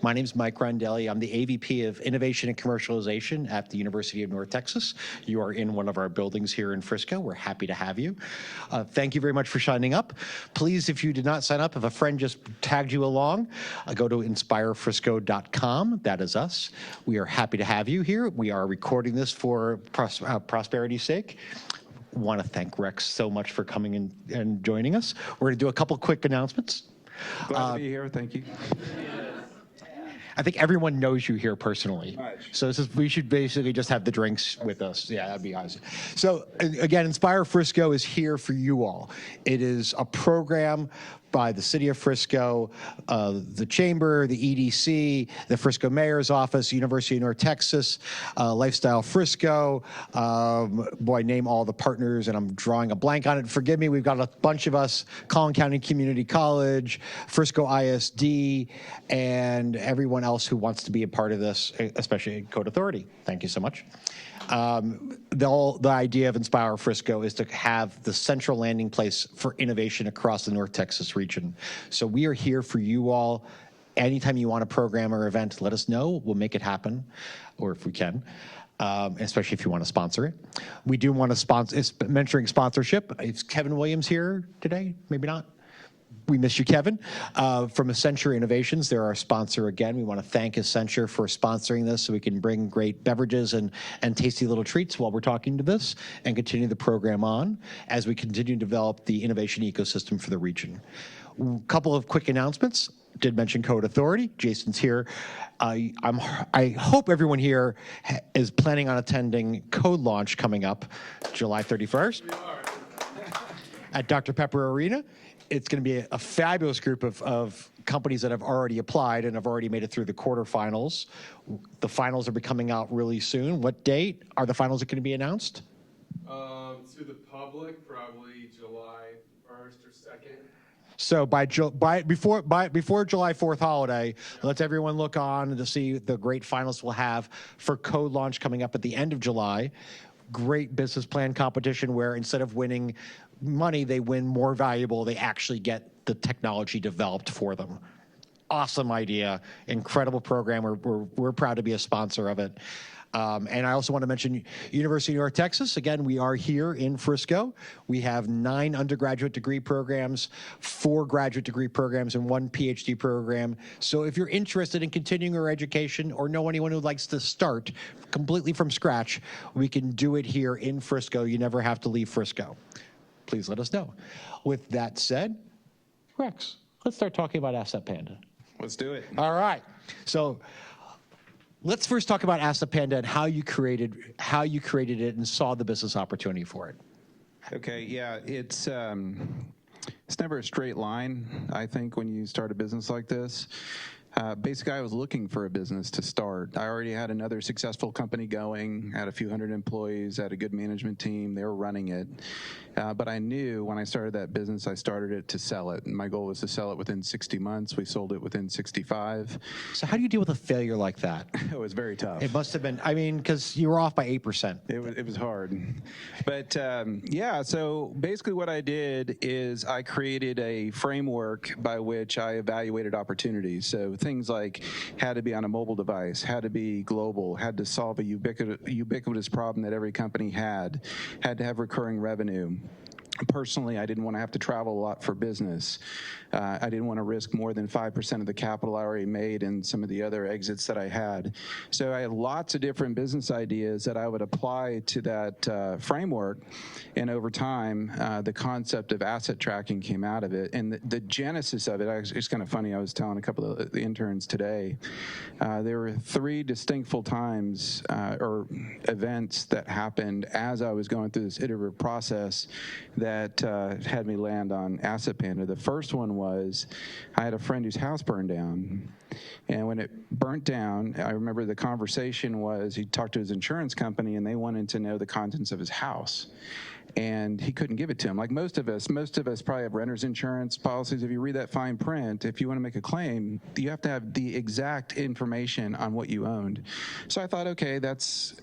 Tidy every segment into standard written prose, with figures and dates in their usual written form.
My name is Mike Rondelli. I'm the AVP of Innovation and Commercialization at the University of North Texas. You are in one of our buildings here in Frisco. We're happy to have you. Thank you very much for signing up. Please, if you did not sign up, if a friend just tagged you along, go to inspirefrisco.com. That is us. We are happy to have you here. We are recording this for prosperity's sake. Want to thank Rex so much for coming in and joining us. We're going to do a couple quick announcements. Glad to be here. Thank you. I think everyone knows you here personally. Right. So we should basically just have the drinks with us. Yeah, that'd be awesome. So again, Inspire Frisco is here for you all. It is a program by the City of Frisco, the Chamber, the EDC, the Frisco Mayor's Office, University of North Texas, Lifestyle Frisco. Boy, name all the partners, and I'm drawing a blank on it. Forgive me, we've got a bunch of us, Collin County Community College, Frisco ISD, and everyone else who wants to be a part of this, especially Code Authority. Thank you so much. The idea of Inspire Frisco is to have the central landing place for innovation across the North Texas region. So we are here for you all. Anytime you want a program or event, let us know. We'll make it happen, or if we can, especially if you want to sponsor it. We do want to sponsor, it's mentoring sponsorship. Is Kevin Williams here today? Maybe not. We miss you, Kevin. From Accenture Innovations, they're our sponsor again. We want to thank Accenture for sponsoring this so we can bring great beverages and tasty little treats while we're talking to this and continue the program on as we continue to develop the innovation ecosystem for the region. A couple of quick announcements. Did mention Code Authority. Jason's here. I hope everyone here is planning on attending Code Launch coming up July 31st at Dr. Pepper Arena. It's going to be a fabulous group of companies that have already applied and have already made it through the quarterfinals. The finals are coming out really soon. What date are the finals going to be announced? To the public, probably July 1st or 2nd. So before July 4th holiday, let's everyone look on to see the great finals we'll have for Code Launch coming up at the end of July. Great business plan competition where instead of winning money, they win more valuable. They actually get the technology developed for them. Awesome idea. Incredible program. We're proud to be a sponsor of it. And I also want to mention University of North Texas. Again, we are here in Frisco. We have 9 undergraduate degree programs, 4 graduate degree programs, and 1 PhD program. So if you're interested in continuing your education or know anyone who likes to start completely from scratch, we can do it here in Frisco. You never have to leave Frisco. Please let us know. With that said, Rex, let's start talking about Asset Panda. Let's do it. All right. So let's first talk about Asset Panda and how you created it and saw the business opportunity for it. Okay, yeah, it's never a straight line, I think, when you start a business like this. Basically, I was looking for a business to start. I already had another successful company going, had a few hundred employees, had a good management team. They were running it. But I knew when I started that business, I started it to sell it. And my goal was to sell it within 60 months. We sold it within 65. So how do you deal with a failure like that? It was very tough. It must have been, I mean, because you were off by 8%. It was hard. But yeah, so basically what I did is I created a framework by which I evaluated opportunities. So things like had to be on a mobile device, had to be global, had to solve a ubiquitous problem that every company had to have recurring revenue. Personally, I didn't want to have to travel a lot for business. I didn't want to risk more than 5% of the capital I already made in some of the other exits that I had. So I had lots of different business ideas that I would apply to that framework. And over time, the concept of asset tracking came out of it. And the genesis of it, it's kind of funny, I was telling a couple of the interns today, there were 3 distinctful times or events that happened as I was going through this iterative process that had me land on Asset Panda. The first one was I had a friend whose house burned down. And when it burnt down, I remember the conversation was he talked to his insurance company and they wanted to know the contents of his house. And he couldn't give it to him. Like most of us probably have renter's insurance policies. If you read that fine print, if you want to make a claim, you have to have the exact information on what you owned. So I thought, okay, that's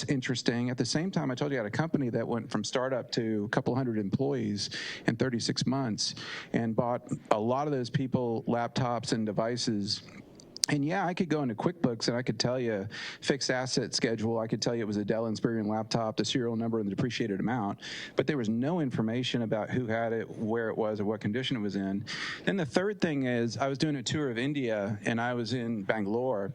interesting. At the same time, I told you I had a company that went from startup to a couple hundred employees in 36 months and bought a lot of those people laptops and devices And yeah, I could go into QuickBooks and I could tell you fixed asset schedule. I could tell you it was a Dell Inspiron laptop, the serial number, and the depreciated amount. But there was no information about who had it, where it was, or what condition it was in. Then the third thing is I was doing a tour of India, and I was in Bangalore,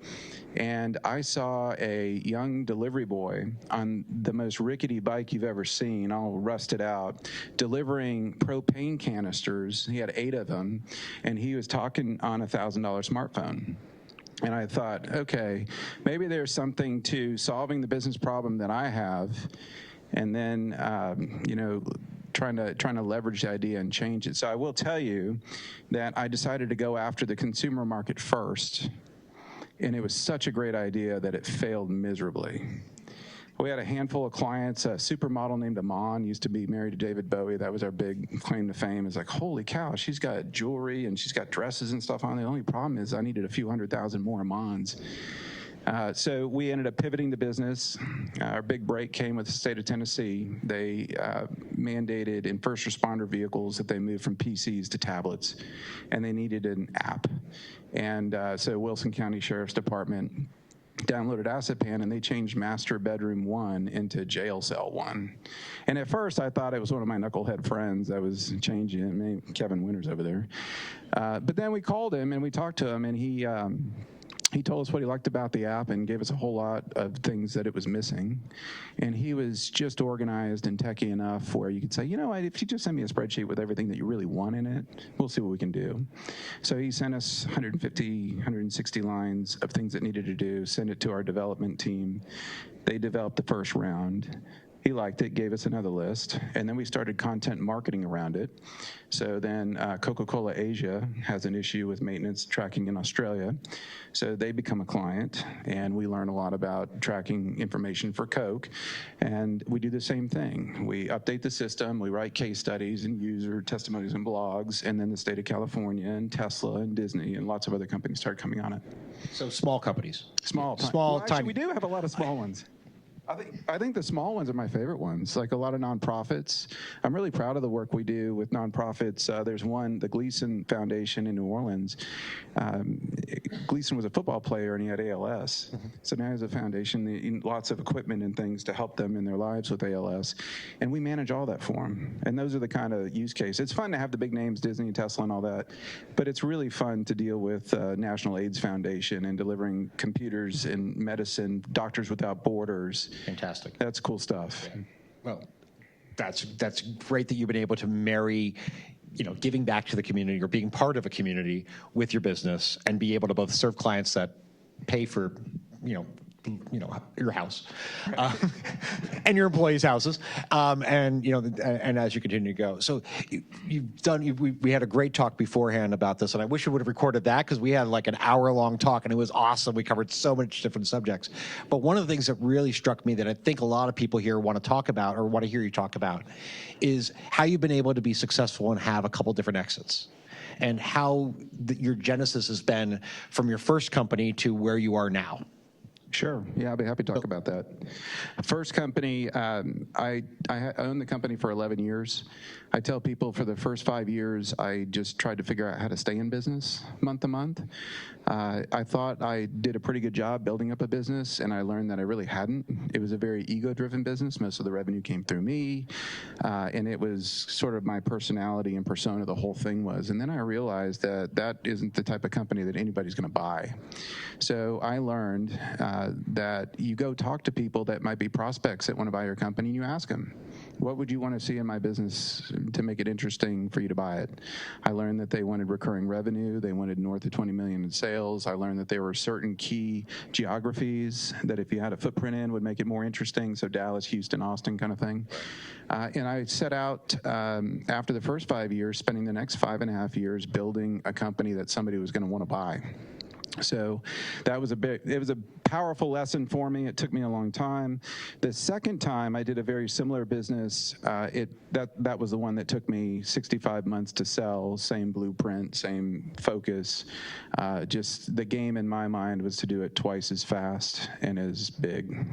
and I saw a young delivery boy on the most rickety bike you've ever seen, all rusted out, delivering propane canisters. He had 8 of them, and he was talking on a $1,000 smartphone. And I thought, okay, maybe there's something to solving the business problem that I have, and then trying to leverage the idea and change it. So I will tell you that I decided to go after the consumer market first, and it was such a great idea that it failed miserably. We had a handful of clients. A supermodel named Amon used to be married to David Bowie. That was our big claim to fame. It's like, holy cow, she's got jewelry and she's got dresses and stuff on. The only problem is I needed a few 100,000 more Amons. So we ended up pivoting the business. Our big break came with the state of Tennessee. They mandated in first responder vehicles that they move from PCs to tablets, and they needed an app. And so Wilson County Sheriff's Department downloaded AssetPan, and they changed master bedroom 1 into jail cell 1. And at first I thought it was one of my knucklehead friends that was changing it, maybe Kevin Winters over there. But then we called him and we talked to him, and he told us what he liked about the app and gave us a whole lot of things that it was missing. And he was just organized and techie enough where you could say, you know what, if you just send me a spreadsheet with everything that you really want in it, we'll see what we can do. So he sent us 150, 160 lines of things that needed to do, sent it to our development team. They developed the first round. He liked it, gave us another list, and then we started content marketing around it. So then Coca-Cola Asia has an issue with maintenance tracking in Australia. So they become a client, and we learn a lot about tracking information for Coke. And we do the same thing. We update the system, we write case studies and user testimonies and blogs, and then the state of California and Tesla and Disney and lots of other companies start coming on it. So small companies. Small, time. Actually, we do have a lot of small ones. I think the small ones are my favorite ones, like a lot of nonprofits. I'm really proud of the work we do with nonprofits. There's one, the Gleason Foundation in New Orleans. Gleason was a football player and he had ALS. Mm-hmm. So now he has a foundation, lots of equipment and things to help them in their lives with ALS. And we manage all that for them. And those are the kind of use cases. It's fun to have the big names, Disney and Tesla and all that, but it's really fun to deal with National AIDS Foundation and delivering computers in medicine, Doctors Without Borders. Fantastic. That's cool stuff. Yeah. Well, that's great that you've been able to marry, giving back to the community or being part of a community with your business and be able to both serve clients that pay for, your house and your employees' houses, and as you continue to go. So we had a great talk beforehand about this, and I wish we would have recorded that because we had like an hour-long talk, and it was awesome. We covered so much different subjects. But one of the things that really struck me that I think a lot of people here want to talk about or want to hear you talk about is how you've been able to be successful and have a couple different exits, and how your genesis has been from your first company to where you are now. Sure. Yeah, I'll be happy to talk about that. First company, I owned the company for 11 years. I tell people for the first 5 years, I just tried to figure out how to stay in business month to month. I thought I did a pretty good job building up a business, and I learned that I really hadn't. It was a very ego-driven business. Most of the revenue came through me, and it was sort of my personality and persona the whole thing was. And then I realized that that isn't the type of company that anybody's going to buy. So I learned that you go talk to people that might be prospects that want to buy your company, and you ask them, what would you want to see in my business to make it interesting for you to buy it? I learned that they wanted recurring revenue. They wanted north of 20 million in sales. I learned that there were certain key geographies that if you had a footprint in would make it more interesting. So Dallas, Houston, Austin kind of thing. And I set out after the first 5 years, spending the next 5.5 years building a company that somebody was going to want to buy. So that was it was a powerful lesson for me. It took me a long time. The second time I did a very similar business, that was the one that took me 65 months to sell, same blueprint, same focus. Just the game in my mind was to do it twice as fast and as big.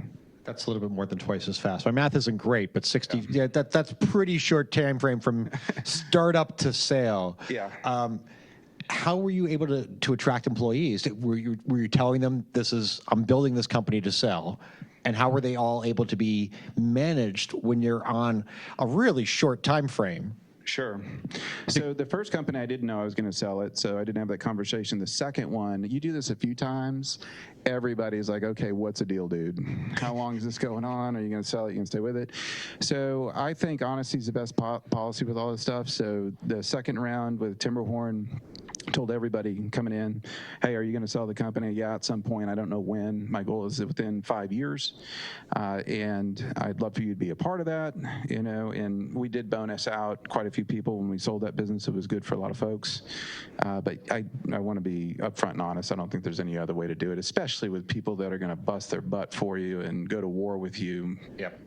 That's a little bit more than twice as fast. My math isn't great, but 60, yeah, that's pretty short time frame from startup to sale. Yeah. how were you able to attract employees? Were you telling them I'm building this company to sell? And how were they all able to be managed when you're on a really short time frame? Sure. So the first company, I didn't know I was going to sell it, so I didn't have that conversation. The second one, you do this a few times, everybody's like, okay, what's the deal, dude? How long is this going on? Are you going to sell it? Are you going to stay with it? So I think honesty is the best policy with all this stuff. So the second round with Timberhorn, told everybody coming in, hey, are you going to sell the company? Yeah, at some point. I don't know when. My goal is within 5 years, and I'd love for you to be a part of that. And we did bonus out quite a few people when we sold that business. It was good for a lot of folks, but I want to be upfront and honest. I don't think there's any other way to do it, especially with people that are going to bust their butt for you and go to war with you. Yep.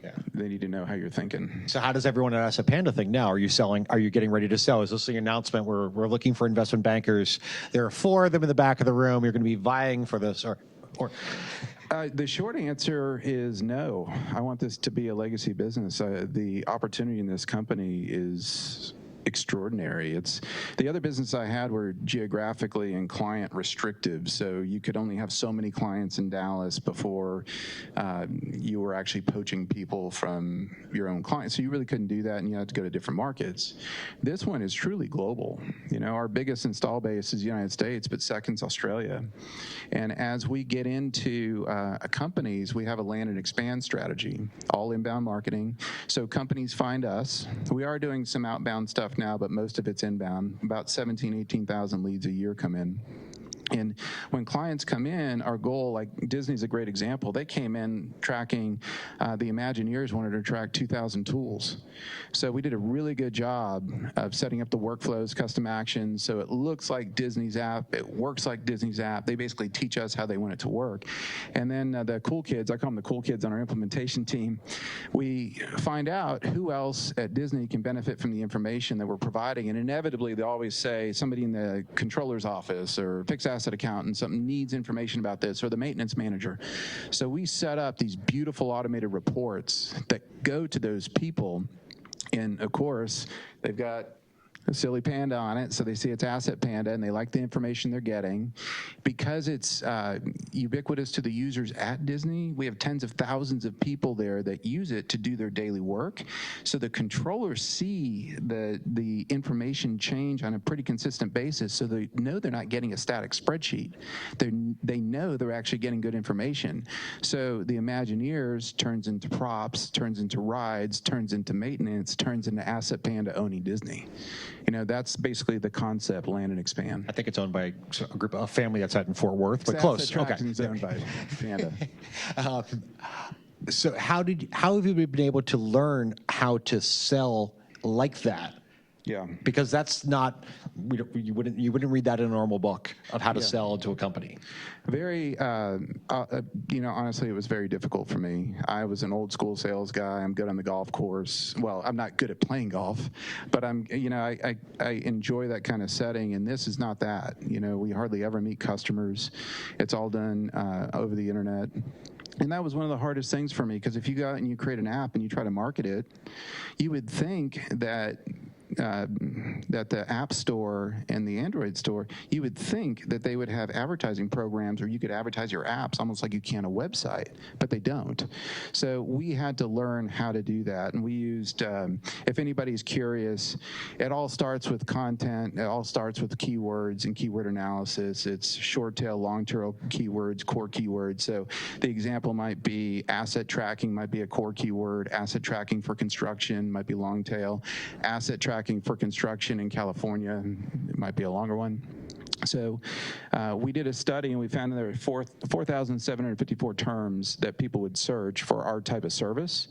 Yeah. They need to know how you're thinking. So how does everyone at Asset Panda think now? Are you selling? Are you getting ready to sell? Is this the announcement? We're looking for investment bankers. There are 4 of them in the back of the room. You're going to be vying for this, or the short answer is no. I want this to be a legacy business. The opportunity in this company is extraordinary. It's the other business I had were geographically and client restrictive, so you could only have so many clients in Dallas before you were actually poaching people from your own clients. So you really couldn't do that, and you had to go to different markets. This one is truly global. Our biggest install base is the United States, but second's Australia. And as we get into companies, we have a land and expand strategy, all inbound marketing. So companies find us. We are doing some outbound stuff now, but most of it's inbound. About 18,000 leads a year come in. And when clients come in, our goal, like Disney's a great example, they came in tracking, the Imagineers wanted to track 2,000 tools. So we did a really good job of setting up the workflows, custom actions, so it looks like Disney's app, it works like Disney's app. They basically teach us how they want it to work. And then the cool kids, I call them the cool kids on our implementation team, we find out who else at Disney can benefit from the information that we're providing. And inevitably, they always say somebody in the controller's office or fixed asset accountant, something needs information about this, or the maintenance manager. So we set up these beautiful automated reports that go to those people. And of course, they've got a silly panda on it, so they see it's Asset Panda, and they like the information they're getting. Because it's ubiquitous to the users at Disney, we have tens of thousands of people there that use it to do their daily work. So the controllers see the information change on a pretty consistent basis, so they know they're not getting a static spreadsheet. They know they're actually getting good information. So the Imagineers turns into props, turns into rides, turns into maintenance, turns into Asset Panda owning Disney. That's basically the concept, land and expand. I think it's owned by a family that's out in Fort Worth, but close. Okay. It's owned by Panda. So how have you been able to learn how to sell like that? Yeah. Because that's not, you wouldn't read that in a normal book of how to sell to a company. Very, honestly, it was very difficult for me. I was an old school sales guy. I'm good on the golf course. Well, I'm not good at playing golf, but I enjoy that kind of setting, and this is not that. We hardly ever meet customers. It's all done over the internet. And that was one of the hardest things for me, because if you go out and you create an app and you try to market it, you would think that the App Store and the Android Store, you would think that they would have advertising programs where you could advertise your apps almost like you can a website, but they don't. So we had to learn how to do that, and we used, if anybody's curious, it all starts with content, it all starts with keywords and keyword analysis. It's short tail, long tail keywords, core keywords. So the example might be asset tracking might be a core keyword, asset tracking for construction might be long tail, asset tracking for construction in California, it might be a longer one. So we did a study, and we found that there were 4,754 terms that people would search for our type of service.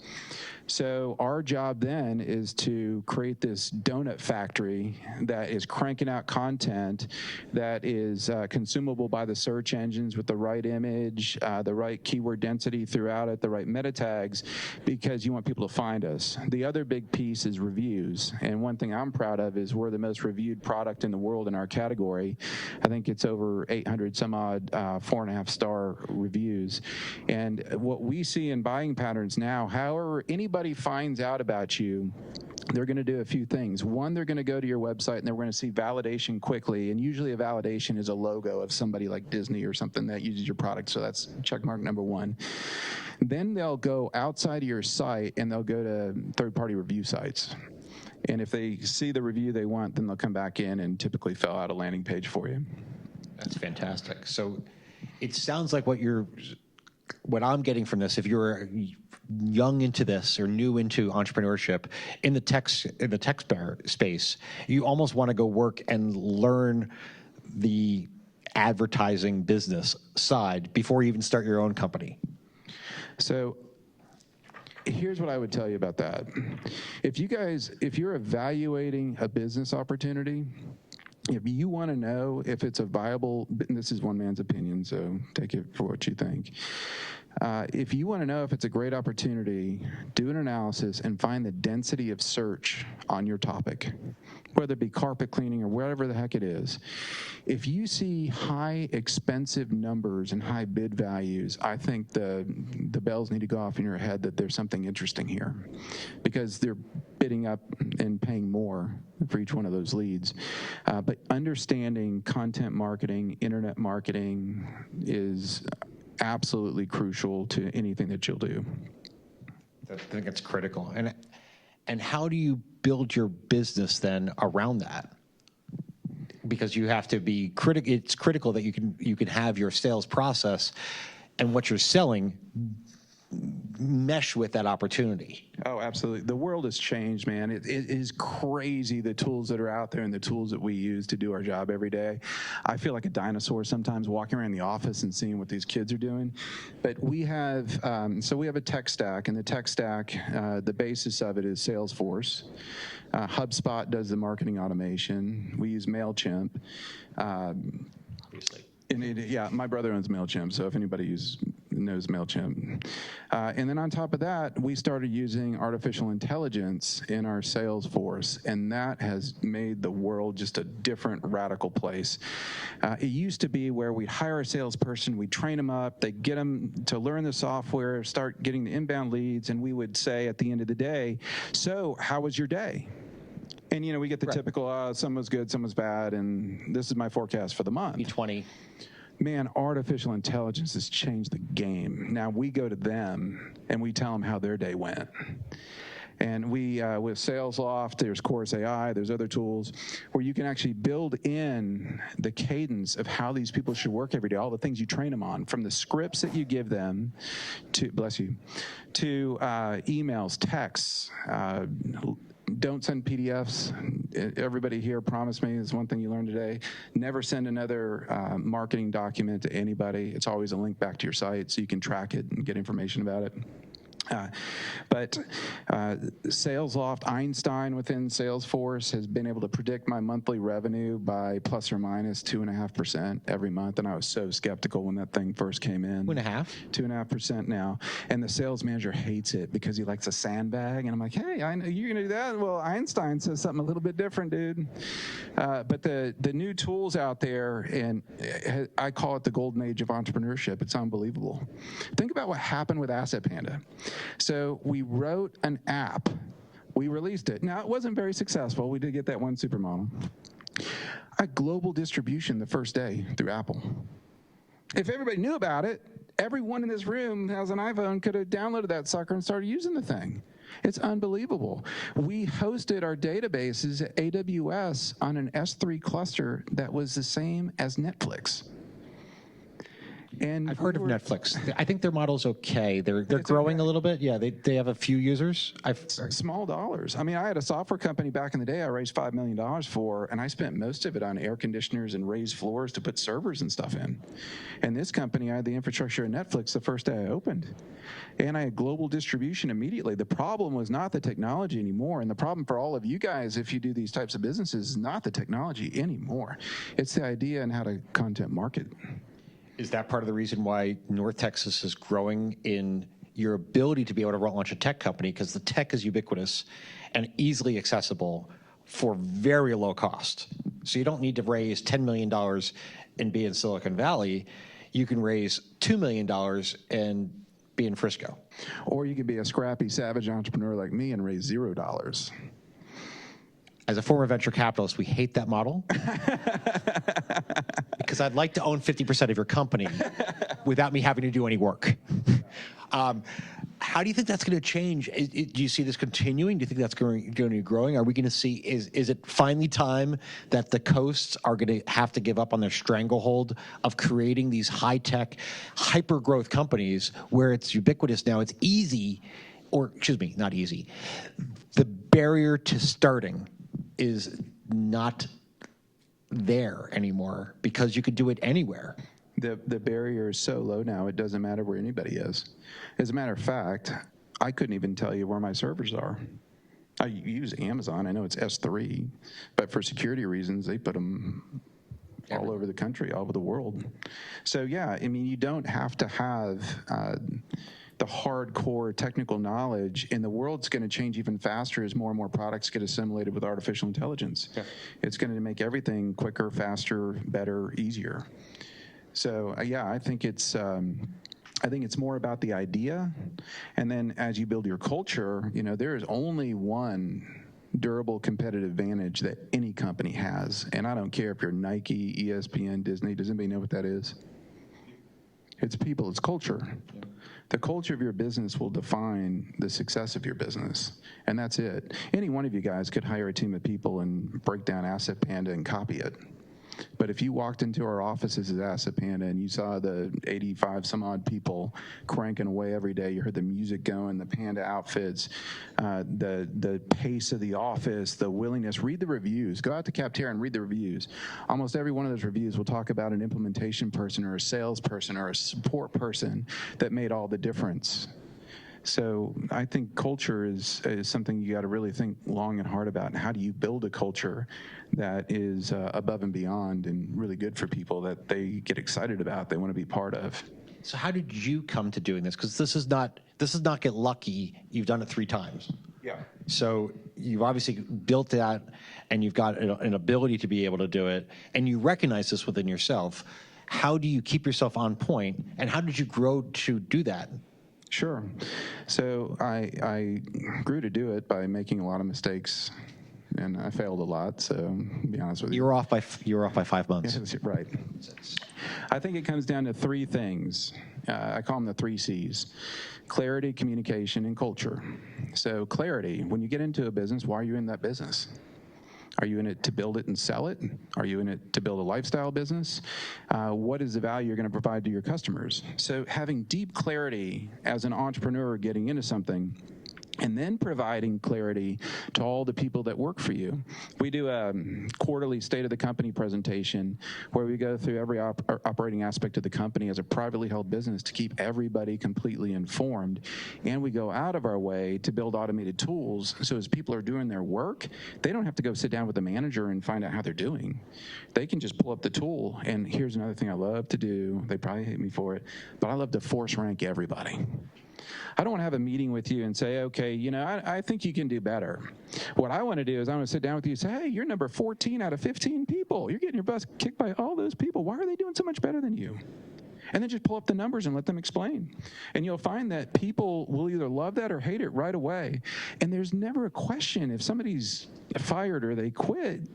So our job then is to create this donut factory that is cranking out content that is consumable by the search engines with the right image, the right keyword density throughout it, the right meta tags, because you want people to find us. The other big piece is reviews, and one thing I'm proud of is we're the most reviewed product in the world in our category. I think it's over 800 some odd 4.5-star reviews. And what we see in buying patterns now, however anybody finds out about you, they're going to do a few things. One, they're going to go to your website and they're going to see validation quickly. And usually a validation is a logo of somebody like Disney or something that uses your product. So that's check mark number one. Then they'll go outside of your site and they'll go to third-party review sites. And if they see the review they want, then they'll come back in and typically fill out a landing page for you. That's fantastic. So it sounds like what I'm getting from this, if you're young into this or new into entrepreneurship in the tech space, you almost want to go work and learn the advertising business side before you even start your own company. So here's what I would tell you about that. If you're evaluating a business opportunity, if you want to know if it's a viable, and this is one man's opinion, so take it for what you think. If you want to know if it's a great opportunity, do an analysis and find the density of search on your topic, whether it be carpet cleaning or whatever the heck it is. If you see high expensive numbers and high bid values, I think the bells need to go off in your head that there's something interesting here, because they're bidding up and paying more for each one of those leads. But understanding content marketing, internet marketing is absolutely crucial to anything that you'll do. I think it's critical. And how do you build your business then around that? Because you have to be critical. It's critical that you can have your sales process and what you're selling mesh with that opportunity. Oh, absolutely. The world has changed, man. It is crazy, the tools that are out there and the tools that we use to do our job every day. I feel like a dinosaur sometimes walking around the office and seeing what these kids are doing. But we have, we have a tech stack, and the tech stack, the basis of it is Salesforce. HubSpot does the marketing automation. We use MailChimp. Obviously. Yeah, my brother owns MailChimp, so if anybody knows MailChimp. And then on top of that, we started using artificial intelligence in our sales force, and that has made the world just a different, radical place. It used to be where we'd hire a salesperson, we'd train them up, they'd get them to learn the software, start getting the inbound leads, and we would say at the end of the day, so how was your day? And, we get the typical, some was good, some was bad, and this is my forecast for the month. B20. Man, artificial intelligence has changed the game. Now we go to them and we tell them how their day went. And we, with SalesLoft, there's Chorus AI, there's other tools where you can actually build in the cadence of how these people should work every day, all the things you train them on, from the scripts that you give them to, bless you, to emails, texts, don't send PDFs. Everybody here promised me, this is one thing you learned today, never send another marketing document to anybody. It's always a link back to your site so you can track it and get information about it. But SalesLoft, Einstein within Salesforce has been able to predict my monthly revenue by plus or minus 2.5% every month. And I was so skeptical when that thing first came in. 2.5? 2.5% now. And the sales manager hates it because he likes a sandbag. And I'm like, hey, I know you're going to do that? Well, Einstein says something a little bit different, dude. But the new tools out there, and I call it the golden age of entrepreneurship. It's unbelievable. Think about what happened with Asset Panda. So we wrote an app. We released it. Now, it wasn't very successful. We did get that one supermodel. A global distribution the first day through Apple. If everybody knew about it, everyone in this room who has an iPhone could have downloaded that sucker and started using the thing. It's unbelievable. We hosted our databases at AWS on an S3 cluster that was the same as Netflix. And I've heard of Netflix. I think their model's okay. They're growing a little bit. Yeah, they have a few users. Small dollars. I mean, I had a software company back in the day I raised $5 million for, and I spent most of it on air conditioners and raised floors to put servers and stuff in. And this company, I had the infrastructure of Netflix the first day I opened. And I had global distribution immediately. The problem was not the technology anymore. And the problem for all of you guys, if you do these types of businesses, is not the technology anymore. It's the idea and how to content market. Is that part of the reason why North Texas is growing in your ability to be able to launch a tech company? Because the tech is ubiquitous and easily accessible for very low cost. So you don't need to raise $10 million and be in Silicon Valley. You can raise $2 million and be in Frisco. Or you could be a scrappy, savage entrepreneur like me and raise $0. As a former venture capitalist, we hate that model because I'd like to own 50% of your company without me having to do any work. How do you think that's going to change? Do you see this continuing? Do you think that's going to be growing? Are we going to see, is it finally time that the coasts are going to have to give up on their stranglehold of creating these high-tech, hyper-growth companies where it's ubiquitous now? It's easy, or excuse me, not easy. The barrier to starting is not there anymore because you could do it anywhere. The barrier is so low now, it doesn't matter where anybody is. As a matter of fact, I couldn't even tell you where my servers are. I use Amazon. I know it's S3, but for security reasons, they put them all over the country, all over the world. So yeah, I mean, you don't have to have the hardcore technical knowledge, and the world's going to change even faster as more and more products get assimilated with artificial intelligence. Yeah. It's going to make everything quicker, faster, better, easier. So yeah, I think it's more about the idea, and then as you build your culture, you know, there is only one durable competitive advantage that any company has, and I don't care if you're Nike, ESPN, Disney. Does anybody know what that is? It's people. It's culture. Yeah. The culture of your business will define the success of your business, and that's it. Any one of you guys could hire a team of people and break down Asset Panda and copy it. But if you walked into our offices at Asset Panda and you saw the 85 some odd people cranking away every day, you heard the music going, the Panda outfits, the pace of the office, the willingness, read the reviews. Go out to Capterra and read the reviews. Almost every one of those reviews will talk about an implementation person or a salesperson or a support person that made all the difference. So I think culture is something you got to really think long and hard about. And how do you build a culture that is above and beyond and really good for people that they get excited about, they want to be part of? So how did you come to doing this? Because this is not get lucky. You've done it 3 times. Yeah. So you've obviously built that, and you've got an ability to be able to do it, and you recognize this within yourself. How do you keep yourself on point, and how did you grow to do that? Sure. So I grew to do it by making a lot of mistakes, and I failed a lot. So to be honest with you, you were off by 5 months. Yes, right. I think it comes down to 3 things. I call them the 3 C's: clarity, communication, and culture. So clarity. When you get into a business, why are you in that business? Are you in it to build it and sell it? Are you in it to build a lifestyle business? What is the value you're going to provide to your customers? So having deep clarity as an entrepreneur getting into something, and then providing clarity to all the people that work for you. We do a quarterly state of the company presentation where we go through every operating aspect of the company as a privately held business to keep everybody completely informed. And we go out of our way to build automated tools so as people are doing their work, they don't have to go sit down with the manager and find out how they're doing. They can just pull up the tool. And here's another thing I love to do. They probably hate me for it, but I love to force rank everybody. I don't want to have a meeting with you and say, okay, you know, I think you can do better. What I want to do is I want to sit down with you and say, hey, you're number 14 out of 15 people. You're getting your butt kicked by all those people. Why are they doing so much better than you? And then just pull up the numbers and let them explain. And you'll find that people will either love that or hate it right away. And there's never a question if somebody's fired or they quit.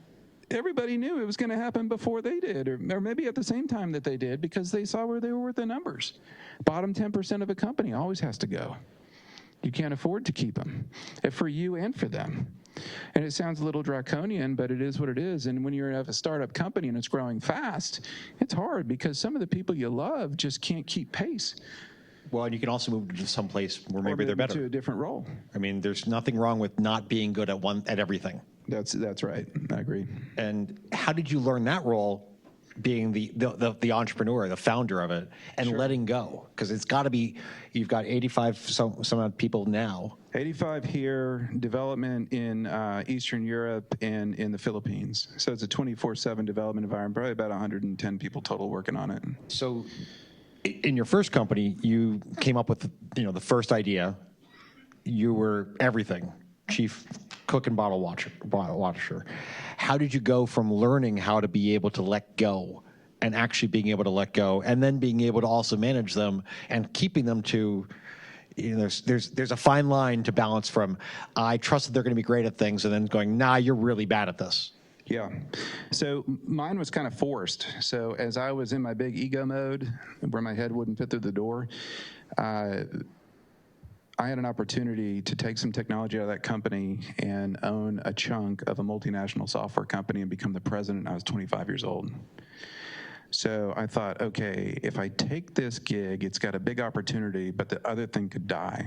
Everybody knew it was going to happen before they did, or maybe at the same time that they did, because they saw where they were with the numbers. Bottom 10% of a company always has to go. You can't afford to keep them, for you and for them. And it sounds a little draconian, but it is what it is. And when you're at a startup company and it's growing fast, it's hard because some of the people you love just can't keep pace. Well, and you can also move to some place where maybe they're better. To a different role. I mean, there's nothing wrong with not being good at everything. That's right. I agree. And how did you learn that role, being the entrepreneur, the founder of it, and Sure. letting go? Because it's got to be, you've got 85 some odd people now. 85 here, development in Eastern Europe and in the Philippines. So it's a 24/7 development environment, probably about 110 people total working on it. So in your first company, you came up with, the first idea. You were everything, chief cook and bottle washer. How did you go from learning how to be able to let go and actually being able to let go, and then being able to also manage them and keeping them to, there's a fine line to balance from I trust that they're going to be great at things and then going, nah, you're really bad at this. Yeah. So mine was kind of forced. So as I was in my big ego mode where my head wouldn't fit through the door, I had an opportunity to take some technology out of that company and own a chunk of a multinational software company and become the president. I was 25 years old. So I thought, okay, if I take this gig, it's got a big opportunity, but the other thing could die.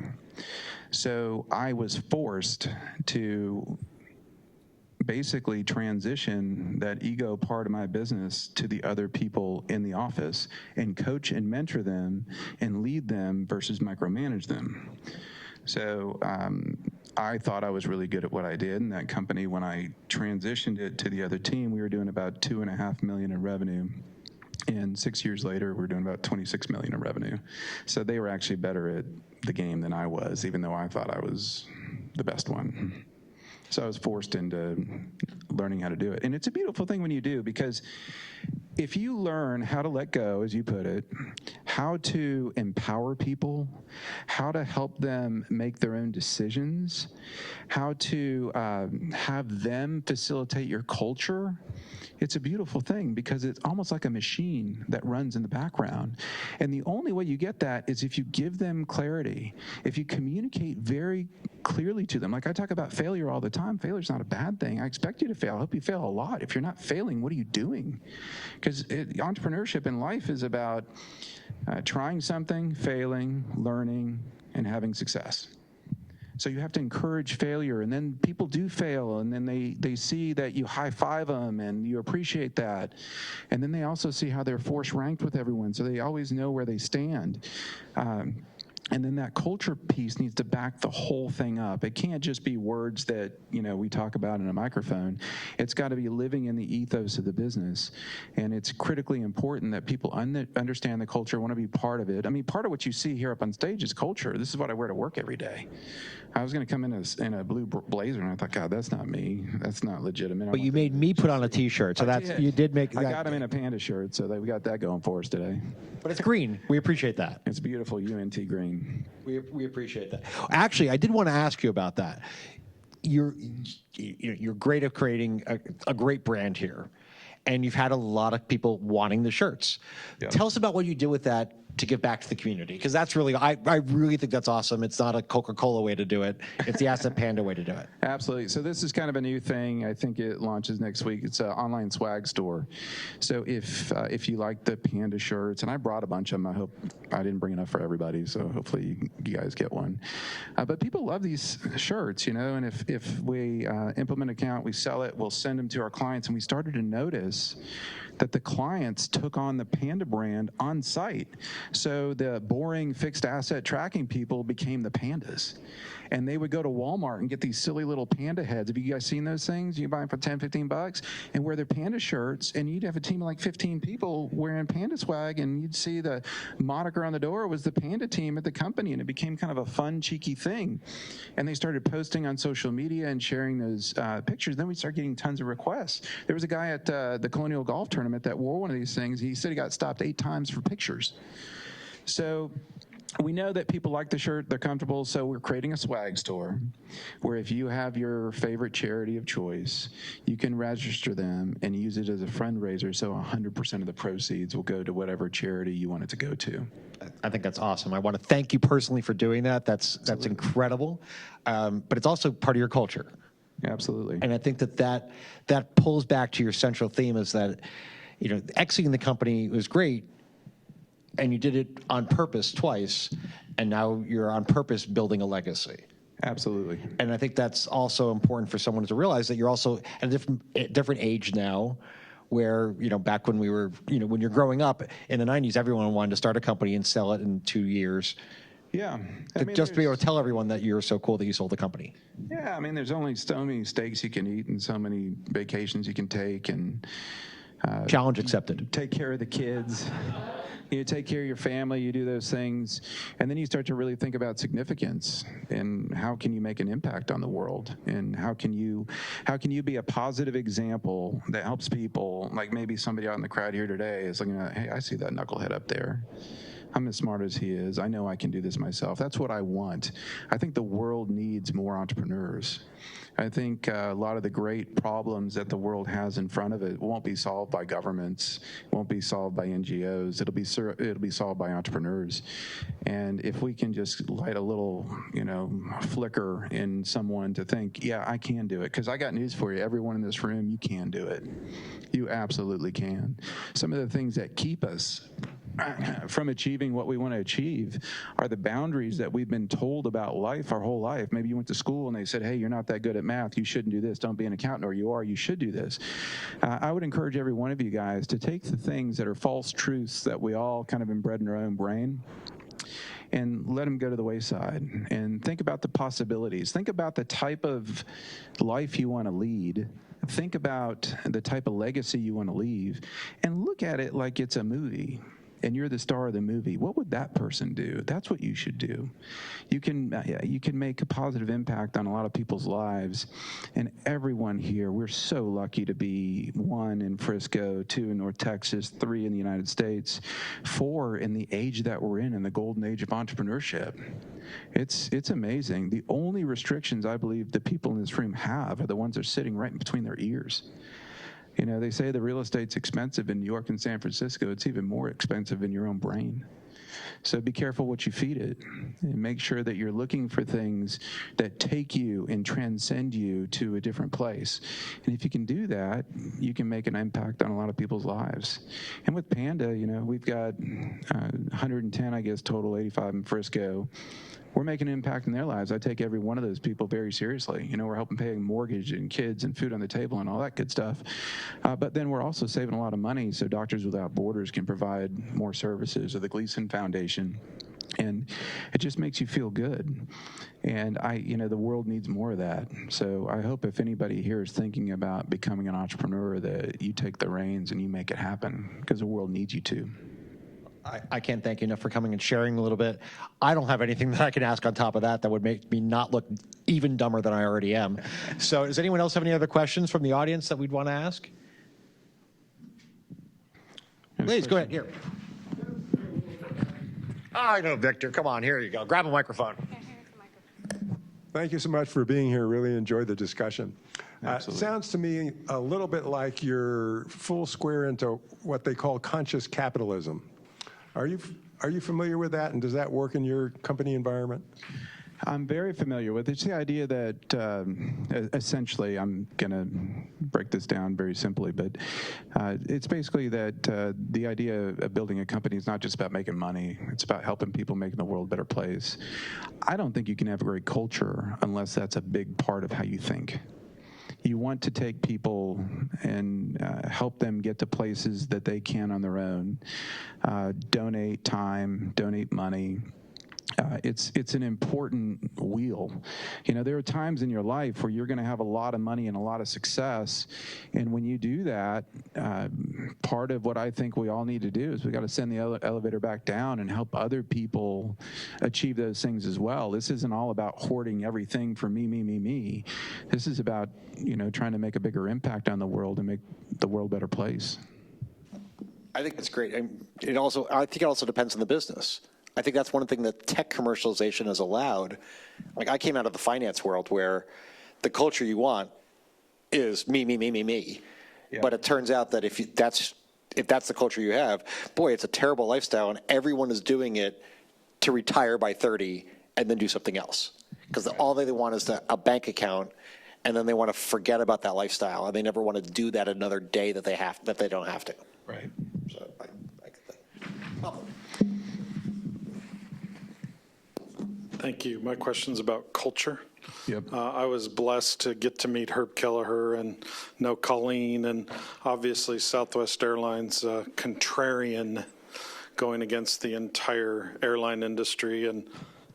So I was forced to basically transition that ego part of my business to the other people in the office and coach and mentor them and lead them versus micromanage them. So I thought I was really good at what I did in that company. When I transitioned it to the other team, we were doing about $2.5 million in revenue. And 6 years later, we're doing about 26 million in revenue. So they were actually better at the game than I was, even though I thought I was the best one. So I was forced into learning how to do it. And it's a beautiful thing when you do, because if you learn how to let go, as you put it, how to empower people, how to help them make their own decisions, how to have them facilitate your culture, it's a beautiful thing, because it's almost like a machine that runs in the background. And the only way you get that is if you give them clarity, if you communicate very clearly to them. Like I talk about failure all the time. Failure's not a bad thing. I expect you to fail. I hope you fail a lot. If you're not failing, what are you doing? Because entrepreneurship in life is about trying something, failing, learning, and having success. So you have to encourage failure, and then people do fail, and then they see that you high-five them, and you appreciate that. And then they also see how they're force-ranked with everyone, so they always know where they stand. And then that culture piece needs to back the whole thing up. It can't just be words that, we talk about in a microphone. It's got to be living in the ethos of the business. And it's critically important that people understand the culture, want to be part of it. I mean, part of what you see here up on stage is culture. This is what I wear to work every day. I was going to come in a blue blazer, and I thought, God, that's not me. That's not legitimate. But you made me put on a T-shirt, so you did make. I got him in a Panda shirt, so we got that going for us today. But it's green. We appreciate that. It's beautiful UNT green. We appreciate that. Actually, I did want to ask you about that. You're great at creating a great brand here, and you've had a lot of people wanting the shirts. Yeah. Tell us about what you did with that to give back to the community, because that's really, I really think that's awesome. It's not a Coca-Cola way to do it. It's the Asset Panda way to do it. Absolutely. So this is kind of a new thing. I think it launches next week. It's an online swag store. So if you like the Panda shirts, and I brought a bunch of them. I hope I didn't bring enough for everybody, so hopefully you guys get one. But people love these shirts, and if we implement an account, we sell it, we'll send them to our clients, and we started to notice that the clients took on the Panda brand on site. So the boring fixed asset tracking people became the Pandas. And they would go to Walmart and get these silly little Panda heads. Have you guys seen those things? You buy them for $10, $15 and wear their Panda shirts, and you'd have a team of like 15 people wearing Panda swag, and you'd see the moniker on the door was the Panda team at the company, and it became kind of a fun, cheeky thing. And they started posting on social media and sharing those pictures. Then we started getting tons of requests. There was a guy at the Colonial Golf Tournament that wore one of these things. He said he got stopped 8 times for pictures. So we know that people like the shirt, they're comfortable, so we're creating a swag store where if you have your favorite charity of choice, you can register them and use it as a fundraiser, so 100% of the proceeds will go to whatever charity you want it to go to. I think that's awesome. I want to thank you personally for doing that. That's incredible. But it's also part of your culture. Absolutely. And I think that pulls back to your central theme, is that, exiting the company was great, and you did it on purpose twice, and now you're on purpose building a legacy. Absolutely. And I think that's also important for someone to realize, that you're also at a different age now, where, back when we were, when you're growing up in the 90s, everyone wanted to start a company and sell it in 2 years. Yeah. Just to be able to tell everyone that you're so cool that you sold the company. Yeah, there's only so many steaks you can eat and so many vacations you can take, and challenge accepted. Take care of the kids. You take care of your family, you do those things, and then you start to really think about significance and how can you make an impact on the world, and how can you be a positive example that helps people. Like maybe somebody out in the crowd here today is looking at, hey, I see that knucklehead up there. I'm as smart as he is. I know I can do this myself. That's what I want. I think the world needs more entrepreneurs. I think a lot of the great problems that the world has in front of it won't be solved by governments, won't be solved by NGOs. It'll be solved by entrepreneurs. And if we can just light a little, flicker in someone to think, yeah, I can do it. Because I got news for you. Everyone in this room, you can do it. You absolutely can. Some of the things that keep us from achieving what we want to achieve are the boundaries that we've been told about life our whole life. Maybe you went to school and they said, hey, you're not that good at math, you shouldn't do this, don't be an accountant, or you are, you should do this. I would encourage every one of you guys to take the things that are false truths that we all kind of inbred in our own brain and let them go to the wayside, and think about the possibilities. Think about the type of life you want to lead. Think about the type of legacy you want to leave, and look at it like it's a movie. And you're the star of the movie. What would that person do? That's what you should do. You can make a positive impact on a lot of people's lives. And everyone here, we're so lucky to be 1 in Frisco, 2 in North Texas, 3 in the United States, 4 in the age that we're in the golden age of entrepreneurship. It's amazing. The only restrictions I believe the people in this room have are the ones that are sitting right in between their ears. They say the real estate's expensive in New York and San Francisco. It's even more expensive in your own brain. So be careful what you feed it, and make sure that you're looking for things that take you and transcend you to a different place. And if you can do that, you can make an impact on a lot of people's lives. And with Panda, we've got 110, I guess, total, 85 in Frisco. We're making an impact in their lives. I take every one of those people very seriously. We're helping pay mortgage and kids and food on the table and all that good stuff. But then we're also saving a lot of money so Doctors Without Borders can provide more services, or the Gleason Foundation. And it just makes you feel good. And the world needs more of that. So I hope if anybody here is thinking about becoming an entrepreneur, that you take the reins and you make it happen, because the world needs you to. I can't thank you enough for coming and sharing a little bit. I don't have anything that I can ask on top of that would make me not look even dumber than I already am. So does anyone else have any other questions from the audience that we'd want to ask? Please, go ahead. Here. I know, Victor. Come on, here you go. Grab a microphone. Thank you so much for being here. Really enjoyed the discussion. Sounds to me a little bit like you're full square into what they call conscious capitalism. Are you familiar with that, and does that work in your company environment? I'm very familiar with it. It's the idea that essentially, I'm going to break this down very simply, but it's basically that the idea of building a company is not just about making money. It's about helping people, making the world a better place. I don't think you can have a great culture unless that's a big part of how you think. You want to take people and help them get to places that they can on their own. Donate time, donate money. It's an important wheel. There are times in your life where you're going to have a lot of money and a lot of success, and when you do that, part of what I think we all need to do is we got to send the elevator back down and help other people achieve those things as well. This isn't all about hoarding everything for me, me, me, me. This is about trying to make a bigger impact on the world and make the world a better place. I think it's great. I think it also depends on the business. I think that's one thing that tech commercialization has allowed. Like, I came out of the finance world where the culture you want is me, me, me, me, me. Yeah. But it turns out that if that's the culture you have, boy, it's a terrible lifestyle, and everyone is doing it to retire by 30 and then do something else. Because all they want is a bank account, and then they want to forget about that lifestyle, and they never want to do that another day that they don't have to. Right. So I could think. Thank you. My question's about culture. Yep. I was blessed to get to meet Herb Kelleher and know Colleen, and obviously Southwest Airlines, contrarian, going against the entire airline industry, and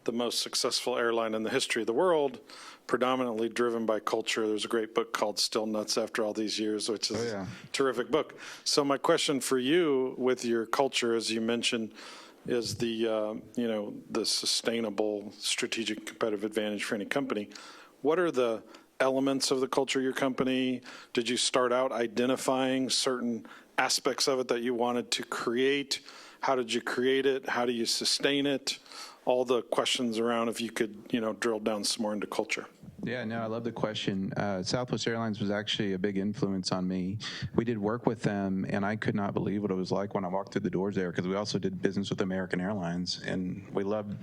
the most successful airline in the history of the world, predominantly driven by culture. There's a great book called Still Nuts After All These Years, which is a terrific book. So my question for you with your culture, as you mentioned, is the sustainable strategic competitive advantage for any company. What are the elements of the culture of your company? Did you start out identifying certain aspects of it that you wanted to create? How did you create it? How do you sustain it? All the questions around, if you could, drill down some more into culture. Yeah, no, I love the question. Southwest Airlines was actually a big influence on me. We did work with them, and I could not believe what it was like when I walked through the doors there, because we also did business with American Airlines, and we loved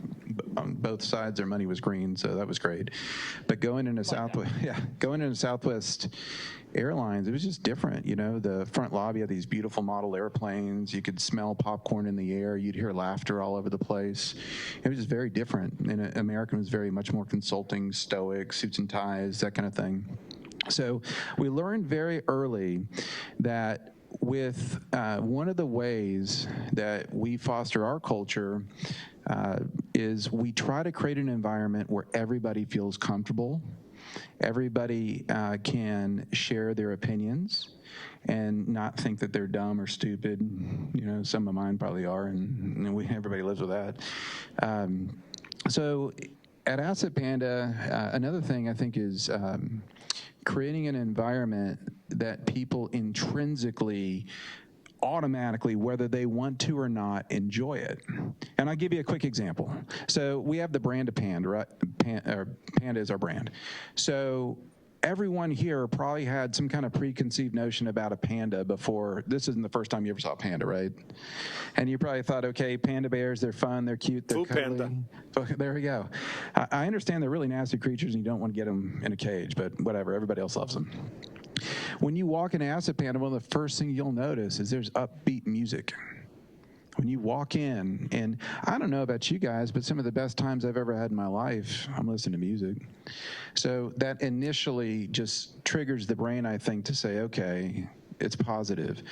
on both sides. Their money was green, so that was great. But going into Southwest Airlines, it was just different. The front lobby had these beautiful model airplanes. You could smell popcorn in the air. You'd hear laughter all over the place. It was just very different. And American was very much more consulting, stoic, suits and ties, that kind of thing. So we learned very early that with one of the ways that we foster our culture is we try to create an environment where everybody feels comfortable. Everybody can share their opinions and not think that they're dumb or stupid. Some of mine probably are, and everybody lives with that. So at Asset Panda, another thing I think is creating an environment that people intrinsically, automatically, whether they want to or not, enjoy it. And I'll give you a quick example. So we have the brand of Panda, right? Panda is our brand. So everyone here probably had some kind of preconceived notion about a panda before. This isn't the first time you ever saw a panda, right? And you probably thought, okay, panda bears, they're fun, they're cute, they're cuddly. Panda. There we go. I understand they're really nasty creatures and you don't want to get them in a cage, but whatever, everybody else loves them. When you walk into Asset Panda, one of the first things you'll notice is there's upbeat music. When you walk in, and I don't know about you guys, but some of the best times I've ever had in my life, I'm listening to music. So that initially just triggers the brain, I think, to say, okay, it's positive.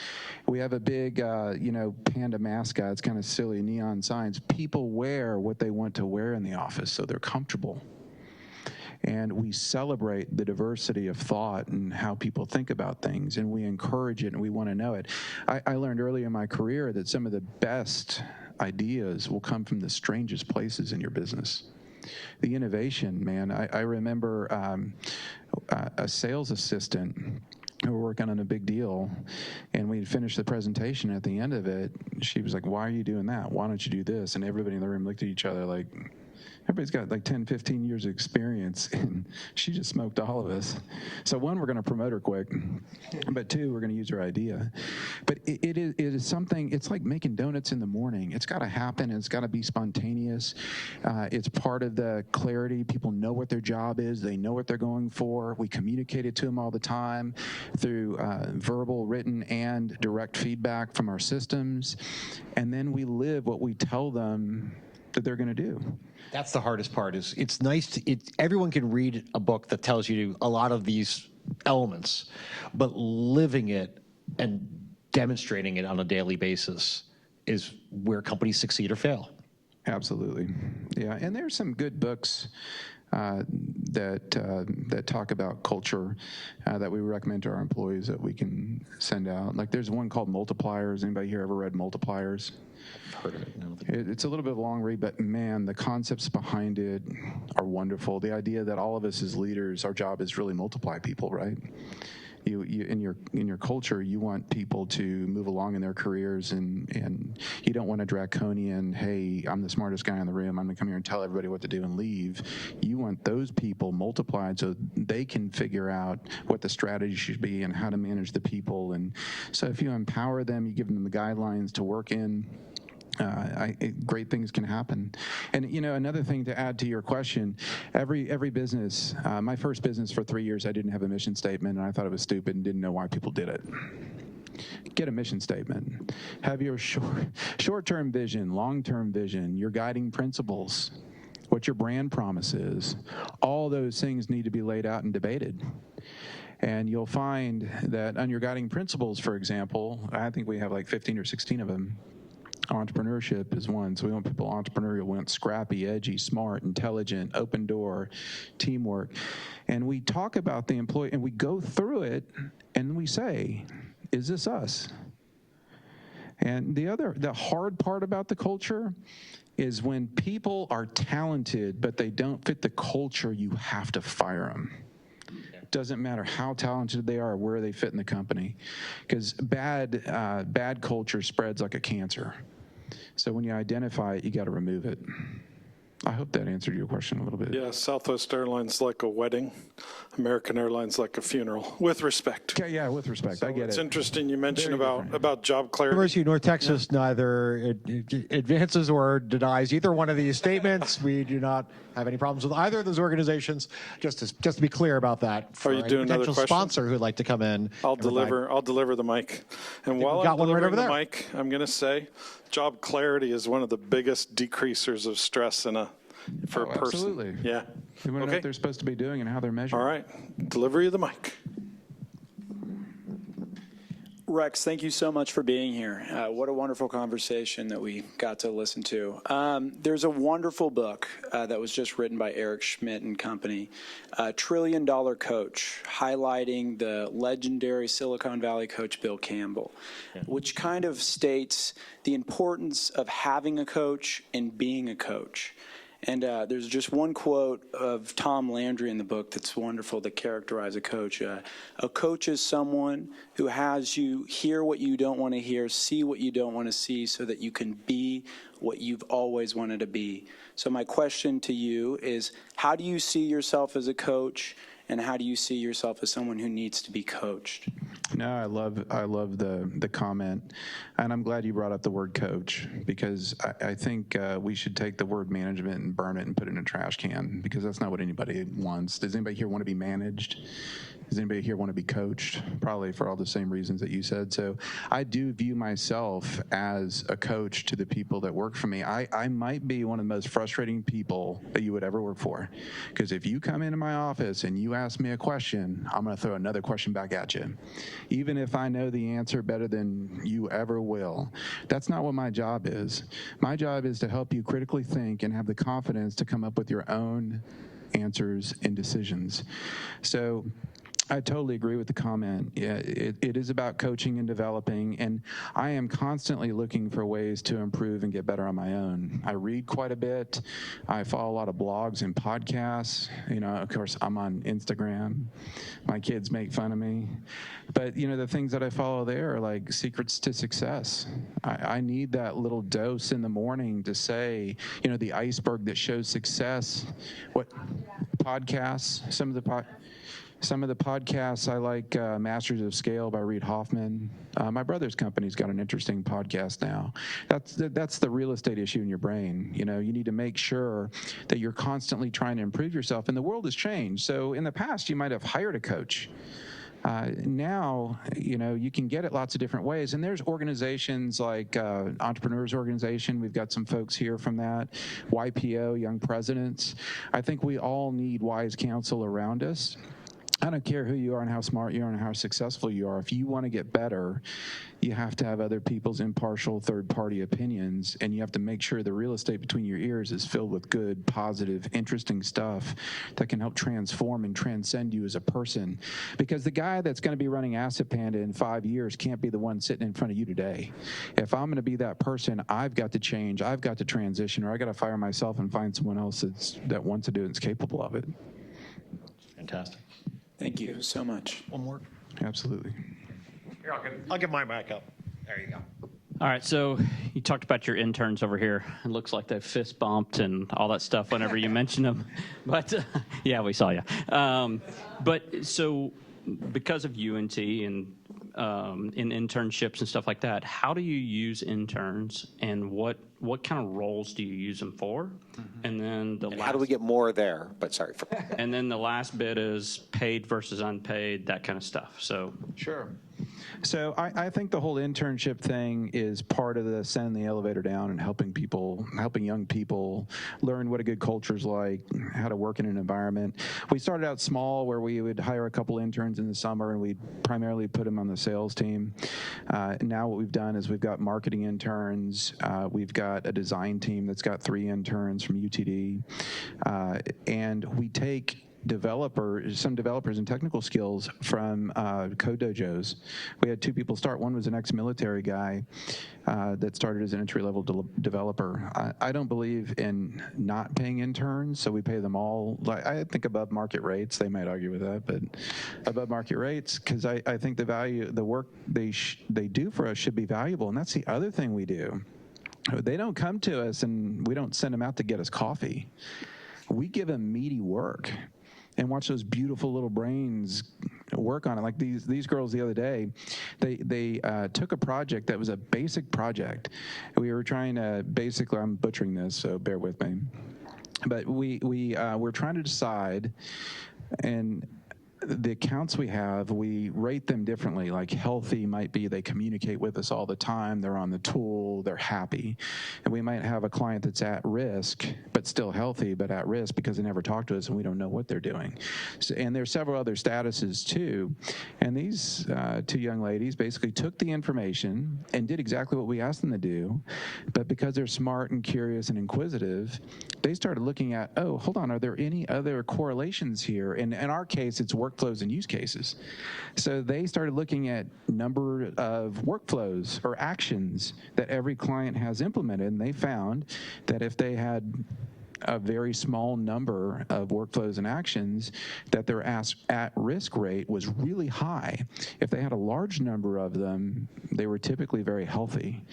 We have a big, Panda mascot. It's kind of silly, neon signs. People wear what they want to wear in the office, so they're comfortable. And we celebrate the diversity of thought and how people think about things, and we encourage it, and we want to know it. I learned early in my career that some of the best ideas will come from the strangest places in your business. The innovation, man. I remember a sales assistant who were working on a big deal, and we'd finished the presentation. At the end of it, she was like, "Why are you doing that? Why don't you do this?" And everybody in the room looked at each other like, everybody's got like 10, 15 years of experience, and she just smoked all of us. So one, we're going to promote her quick, but two, we're going to use her idea. But it is something, it's like making donuts in the morning. It's got to happen, and it's got to be spontaneous. It's part of the clarity. People know what their job is. They know what they're going for. We communicate it to them all the time through verbal, written, and direct feedback from our systems. And then we live what we tell them that they're going to do. That's the hardest part. Is it's nice everyone can read a book that tells you a lot of these elements, but living it and demonstrating it on a daily basis is where companies succeed or fail. Absolutely. Yeah, and there's some good books that talk about culture that we recommend to our employees that we can send out. Like there's one called Multipliers. Anybody here ever read Multipliers? I've heard of it. No. It's a little bit of a long read, but man, the concepts behind it are wonderful. The idea that all of us as leaders, our job is really multiply people, right? You in your culture, you want people to move along in their careers, and you don't want a draconian, hey, I'm the smartest guy in the room, I'm gonna come here and tell everybody what to do and leave. You want those people multiplied so they can figure out what the strategy should be and how to manage the people. And so if you empower them, you give them the guidelines to work in, great things can happen. And another thing to add to your question, every business, my first business for 3 years, I didn't have a mission statement, and I thought it was stupid and didn't know why people did it. Get a mission statement. Have your short-term vision, long-term vision, your guiding principles, what your brand promise is. All those things need to be laid out and debated. And you'll find that on your guiding principles, for example, I think we have like 15 or 16 of them. Entrepreneurship is one. So we want people entrepreneurial. We want scrappy, edgy, smart, intelligent, open door, teamwork. And we talk about the employee, and we go through it, and we say, is this us? And the hard part about the culture is when people are talented, but they don't fit the culture, you have to fire them. Doesn't matter how talented they are or where they fit in the company, because bad culture spreads like a cancer. So when you identify it, you got to remove it. I hope that answered your question a little bit. Yeah, Southwest Airlines like a wedding, American Airlines like a funeral, with respect. Okay, yeah, with respect, I get It's it. interesting you mentioned Very different. about job clarity. University of North Texas neither advances or denies either one of these statements. We do not have any problems with either of those organizations. Just to be clear about that. For Are you any doing another potential question? sponsor who'd like to come in, I'll deliver the mic. And while got I'm one right delivering over the there. mic, I'm going to say job clarity is one of the biggest decreasers of stress for a person. Absolutely. Yeah. We want to know Okay. what they're supposed to be doing and how they're measured. All right. Delivery of the mic. Rex, thank you so much for being here. What a wonderful conversation that we got to listen to. There's a wonderful book that was just written by Eric Schmidt and company, $1 Trillion Coach, highlighting the legendary Silicon Valley coach Bill Campbell, which kind of states the importance of having a coach and being a coach. And there's just one quote of Tom Landry in the book that's wonderful to characterize a coach. A coach is someone who has you hear what you don't want to hear, see what you don't want to see, so that you can be what you've always wanted to be. So my question to you is, how do you see yourself as a coach, and how do you see yourself as someone who needs to be coached? No, I love the comment, and I'm glad you brought up the word coach, because I think we should take the word management and burn it and put it in a trash can, because that's not what anybody wants. Does anybody here want to be managed? Does anybody here want to be coached? Probably for all the same reasons that you said. So I do view myself as a coach to the people that work for me. I might be one of the most frustrating people that you would ever work for, because if you come into my office and you ask me a question, I'm going to throw another question back at you, even if I know the answer better than you ever will. That's not what my job is. My job is to help you critically think and have the confidence to come up with your own answers and decisions. So I totally agree with the comment. Yeah, it is about coaching and developing, and I am constantly looking for ways to improve and get better on my own. I read quite a bit. I follow a lot of blogs and podcasts. You know, of course, I'm on Instagram. My kids make fun of me. But, you know, the things that I follow there are like secrets to success. I need that little dose in the morning to say, you know, the iceberg that shows success. What podcasts, some of the podcasts I like, Masters of Scale by Reid Hoffman. My brother's company's got an interesting podcast now. That's the real estate issue in your brain. You know, you need to make sure that you're constantly trying to improve yourself. And the world has changed. So in the past, you might have hired a coach. Now, you know, you can get it lots of different ways. And there's organizations like Entrepreneurs Organization. We've got some folks here from that. YPO, Young Presidents. I think we all need wise counsel around us. I don't care who you are and how smart you are and how successful you are. If you want to get better, you have to have other people's impartial third-party opinions, and you have to make sure the real estate between your ears is filled with good, positive, interesting stuff that can help transform and transcend you as a person. Because the guy that's going to be running Asset Panda in 5 years can't be the one sitting in front of you today. If I'm going to be that person, I've got to change, I've got to transition, or I got to fire myself and find someone else that wants to do it and is capable of it. Fantastic. Thank you so much. One more. Absolutely. Here, I'll get my mic up. There you go. All right, so you talked about your interns over here. It looks like they've fist bumped and all that stuff whenever you mention them. But yeah, we saw you. But so because of UNT and in internships and stuff like that, how do you use interns, and what kind of roles do you use them for? And then How do we get more there? But sorry. And then the last bit is paid versus unpaid, that kind of stuff. So Sure. So I think the whole internship thing is part of the sending the elevator down and helping young people learn what a good culture is like, how to work in an environment. We started out small, where we would hire a couple interns in the summer, and we'd primarily put them on the sales team. Now what we've done is we've got marketing interns. We've got a design team that's got 3 interns from UTD. And we take some developers and technical skills from code dojos. We had 2 people start. One was an ex-military guy that started as an entry-level developer. I don't believe in not paying interns, so we pay them all. I think above market rates. They might argue with that, but above market rates, because I think the work they do for us should be valuable. And that's the other thing we do. They don't come to us and we don't send them out to get us coffee. We give them meaty work and watch those beautiful little brains work on it. Like these girls the other day, they took a project that was a basic project. We were trying to basically, I'm butchering this, so bear with me. But we're trying to decide, and the accounts we have, we rate them differently. Like healthy might be they communicate with us all the time, they're on the tool, they're happy. And we might have a client that's at risk, but still healthy, but at risk because they never talk to us and we don't know what they're doing. So, and there's several other statuses too. And these two young ladies basically took the information and did exactly what we asked them to do. But because they're smart and curious and inquisitive, they started looking at, oh, hold on, are there any other correlations here? And in our case, it's workflows and use cases. So they started looking at number of workflows or actions that every client has implemented, and they found that if they had a very small number of workflows and actions, that their at-risk rate was really high. If they had a large number of them, they were typically very healthy.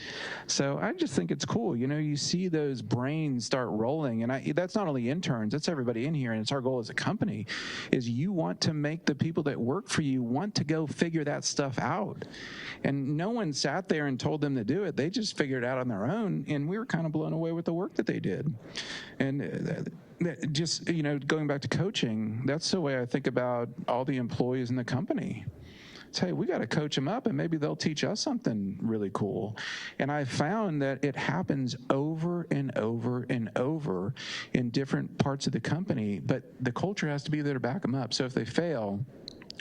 So I just think it's cool. You know, you see those brains start rolling, and that's not only interns, that's everybody in here, and it's our goal as a company, is you want to make the people that work for you want to go figure that stuff out. And no one sat there and told them to do it. They just figured it out on their own, and we were kind of blown away with the work that they did. And just, you know, going back to coaching, that's the way I think about all the employees in the company. It's, hey, we got to coach them up and maybe they'll teach us something really cool. And I found that it happens over and over and over in different parts of the company, but the culture has to be there to back them up. So if they fail,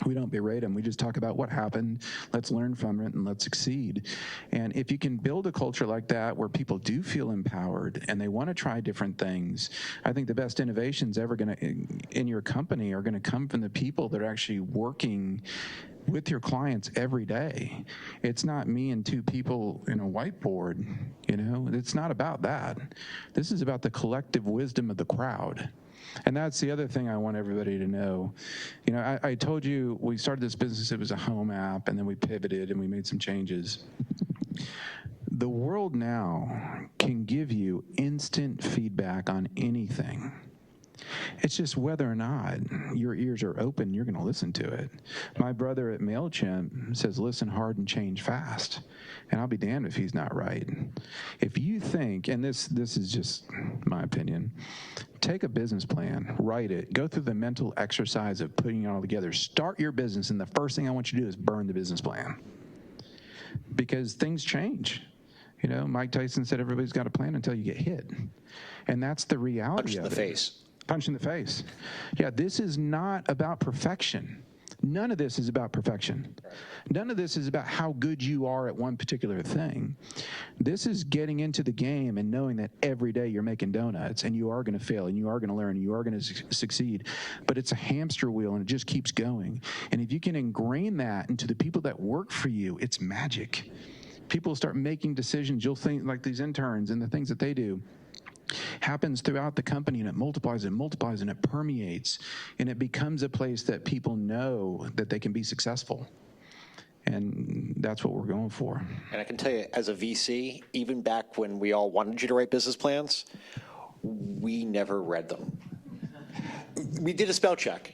we don't berate them. We just talk about what happened. Let's learn from it and let's succeed. And if you can build a culture like that where people do feel empowered and they want to try different things, I think the best innovations ever going to in your company are going to come from the people that are actually working with your clients every day. It's not me and two people in a whiteboard, you know, it's not about that. This is about the collective wisdom of the crowd. And that's the other thing I want everybody to know. You know, I told you we started this business, it was a home app, and then we pivoted and we made some changes. The world now can give you instant feedback on anything. It's just whether or not your ears are open, you're going to listen to it. My brother at MailChimp says, listen hard and change fast. And I'll be damned if he's not right. If you think, and this is just my opinion, take a business plan, write it, go through the mental exercise of putting it all together. Start your business, and the first thing I want you to do is burn the business plan. Because things change. You know, Mike Tyson said everybody's got a plan until you get hit. And that's the reality of it. Punch in the face. Punch in the face. Yeah, this is not about perfection. None of this is about perfection. None of this is about how good you are at one particular thing. This is getting into the game and knowing that every day you're making donuts and you are going to fail and you are going to learn and you are going to succeed. But it's a hamster wheel and it just keeps going. And if you can ingrain that into the people that work for you, it's magic. People start making decisions. You'll think like these interns and the things that they do happens throughout the company, and it multiplies and multiplies and it permeates, and it becomes a place that people know that they can be successful. And that's what we're going for. And I can tell you, as a VC, even back when we all wanted you to write business plans, we never read them. We did a spell check,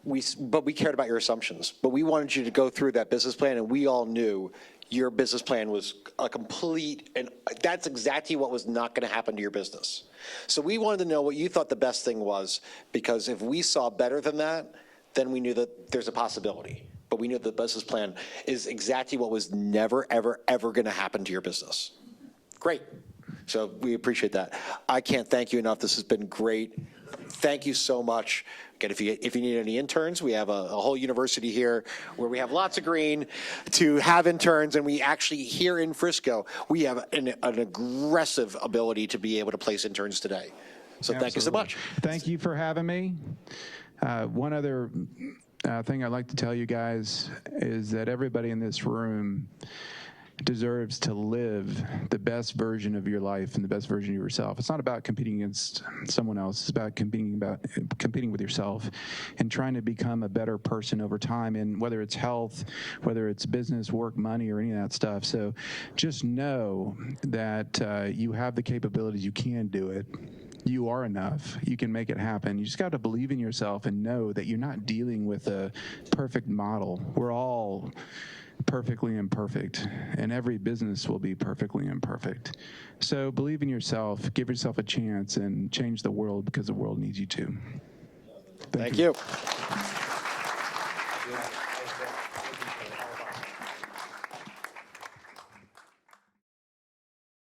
but we cared about your assumptions. But we wanted you to go through that business plan, and we all knew your business plan was a complete, and that's exactly what was not going to happen to your business. So we wanted to know what you thought the best thing was, because if we saw better than that, then we knew that there's a possibility. But we knew the business plan is exactly what was never, ever, ever going to happen to your business. Great. So we appreciate that. I can't thank you enough. This has been great. Thank you so much. Again, if you need any interns, we have a whole university here where we have lots of green to have interns, and we actually, here in Frisco, we have an aggressive ability to be able to place interns today. So Thank you so much. Thank you for having me. One other thing I'd like to tell you guys is that everybody in this room deserves to live the best version of your life and the best version of yourself. It's not about competing against someone else. It's about competing with yourself and trying to become a better person over time, and whether it's health, whether it's business, work, money, or any of that stuff. So just know that you have the capabilities. You can do it. You are enough. You can make it happen. You just got to believe in yourself and know that you're not dealing with a perfect model. We're all perfectly imperfect, and every business will be perfectly imperfect. So believe in yourself, give yourself a chance, and change the world, because the world needs you to. Thank you.